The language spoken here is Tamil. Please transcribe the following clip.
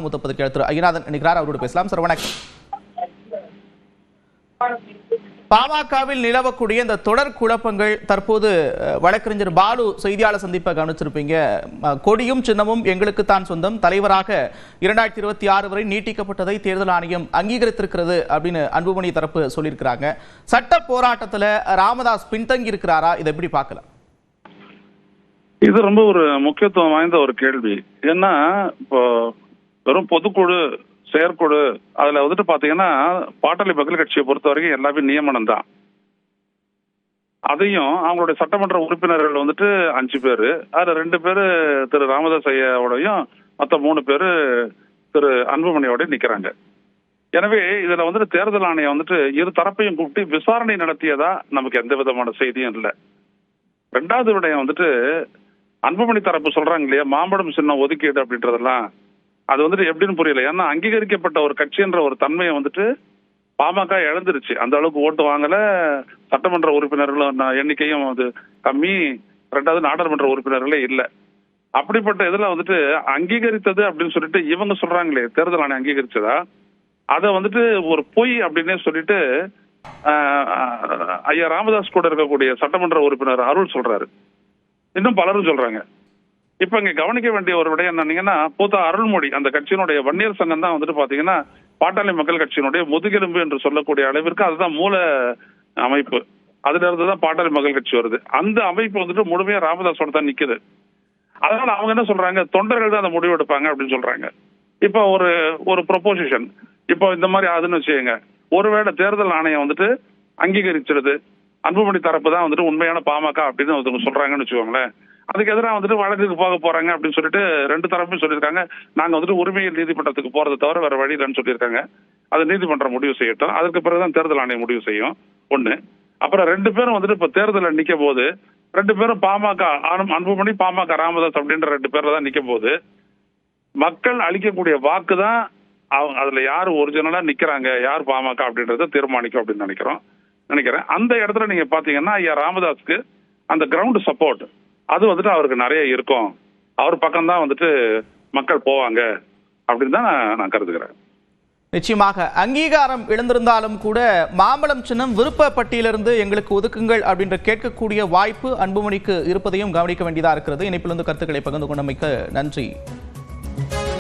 மூத்த பத்திரிகையாளர் திரு ஐயநாதன் நினைக்கிறார். அவரோடு பேசலாம். சார் வணக்கம். பாமகவில் நிலவக்கூடிய இந்த தொடர் குழப்பங்கள் தற்போது வழக்கறிஞர் பாலு செய்தியாளர் சந்திப்பை கவனிச்சிருப்பீங்க. கொடியும் சின்னமும் எங்களுக்கு தான் சொந்தம், தலைவராக 2026 வரை நீட்டிக்கப்பட்டதை தேர்தல் ஆணையம் அங்கீகரித்திருக்கிறது அப்படின்னு அன்புமணி தரப்பு சொல்லியிருக்கிறாங்க. சட்ட போராட்டத்தில் ராமதாஸ் பின்தங்கி இருக்கிறாரா? இதை எப்படி பார்க்கலாம்? இது ரொம்ப ஒரு முக்கியத்துவம் வாய்ந்த ஒரு கேள்வி. ஏன்னா இப்போ வெறும் பொதுக்குழு செயற்குழு அதுல வந்துட்டு பாத்தீங்கன்னா பாட்டாளி மக்கள் கட்சியை பொறுத்த வரைக்கும் எல்லாமே நியமனம் தான். அதையும் அவங்களுடைய சட்டமன்ற உறுப்பினர்கள் வந்துட்டு 5 பேரு, அதுல 2 பேரு திரு ராமதாஸ் ஐயாவோடையும் மொத்த 3 பேரு திரு அன்புமணியோடய நிக்கிறாங்க. எனவே இதுல வந்துட்டு தேர்தல் ஆணையம் வந்துட்டு இரு தரப்பையும் கூப்பிட்டு விசாரணை நடத்தியதா நமக்கு எந்த விதமான செய்தியும் இல்லை. 2வது விடயம் வந்துட்டு அன்புமணி தரப்பு சொல்றாங்க இல்லையா, மாம்பழம் சின்னம் ஒதுக்கீடு அப்படின்றதெல்லாம் அது வந்துட்டு எப்படின்னு புரியல. ஏன்னா அங்கீகரிக்கப்பட்ட ஒரு கட்சின்ற ஒரு தன்மையை வந்துட்டு பாமக இழந்துருச்சு. அந்த அளவுக்கு ஓட்டு வாங்கல, சட்டமன்ற உறுப்பினர்களும் எண்ணிக்கையும் அது கம்மி, 2வது நாடாளுமன்ற உறுப்பினர்களே இல்லை. அப்படிப்பட்ட இதுல வந்துட்டு அங்கீகரித்தது அப்படின்னு சொல்லிட்டு இவங்க சொல்றாங்களே, தேர்தல் ஆணையம் அங்கீகரிச்சதா, அதை வந்துட்டு ஒரு பொய் அப்படின்னே சொல்லிட்டு ஐயா ராமதாஸ் கூட இருக்கக்கூடிய சட்டமன்ற உறுப்பினர் அருள் சொல்றாரு. இன்னும் பலரும் சொல்றாங்க. இப்ப இங்க கவனிக்க வேண்டிய ஒரு விடயம் என்னன்னீங்கன்னா, பூத்தா அருள்மொழி அந்த கட்சியினுடைய வன்னியர் சங்கம் தான் வந்துட்டு பாத்தீங்கன்னா பாட்டாளி மக்கள் கட்சியினுடைய முதுகெலும்பு என்று சொல்லக்கூடிய அளவிற்கு அதுதான் மூல அமைப்பு. அதுல இருந்துதான் பாட்டாளி மக்கள் கட்சி வருது. அந்த அமைப்பு வந்துட்டு முழுமையா ராமதாஸோட தான் நிக்குது. அதனால அவங்க என்ன சொல்றாங்க, தொண்டர்கள் தான் அந்த முடிவு எடுப்பாங்க அப்படின்னு சொல்றாங்க. இப்ப ஒரு ப்ரொபோசிஷன் இப்போ இந்த மாதிரி ஆகுதுன்னு வச்சுக்கோங்க, ஒருவேளை தேர்தல் ஆணையம் வந்துட்டு அங்கீகரிச்சிருது, அன்புமணி தரப்பு தான் வந்துட்டு உண்மையான பாமக அப்படின்னு ஒருத்தவங்க சொல்றாங்கன்னு வச்சுக்கோங்களேன், அதுக்கு எதிராக வந்துட்டு வழக்குக்கு போக போறாங்க அப்படின்னு சொல்லிட்டு 2 தரப்பும் சொல்லியிருக்காங்க. நாங்க வந்துட்டு உரிமையில் நீதிமன்றத்துக்கு போறதை தவிர வேற வழி இல்லைன்னு சொல்லியிருக்காங்க. அது நீதிமன்றம் முடிவு செய்யட்டும், அதுக்கு பிறகுதான் தேர்தல் ஆணையம் முடிவு செய்யும். ஒண்ணு. அப்புறம் 2 பேரும் வந்துட்டு இப்ப தேர்தலில் நிக்க போது 2 பேரும் பாமக அன்புமணி பாமக ராமதாஸ் அப்படின்ற 2 பேர்ல தான் நிக்க போது மக்கள் அளிக்கக்கூடிய வாக்கு தான் அதுல யாரு ஒரிஜினலா நிக்கிறாங்க, யார் பாமக அப்படின்றத தீர்மானிக்கும் அப்படின்னு நினைக்கிறேன். அந்த இடத்துல நீங்க பாத்தீங்கன்னா ஐயா ராமதாஸ்க்கு அந்த கிரவுண்ட் சப்போர்ட் அது வந்துட்டு அவருக்கு நிறைய இருக்கும். அவர் பக்கம் தான் வந்துட்டு மக்கள் போவாங்க அப்படின்னு தான் நான் கருதுகிறேன். நிச்சயமாக அங்கீகாரம் இழந்திருந்தாலும் கூட மாம்பழம் சின்னம் விருப்ப பட்டியலிருந்து எங்களுக்கு ஒதுக்குங்கள் அப்படின்ற கேட்கக்கூடிய வாய்ப்பு அன்புமணிக்கு இருப்பதையும் கவனிக்க வேண்டியதா இருக்கிறது. இணைப்பிலிருந்து கருத்துக்களை பகிர்ந்து கொண்டமைக்கு நன்றி.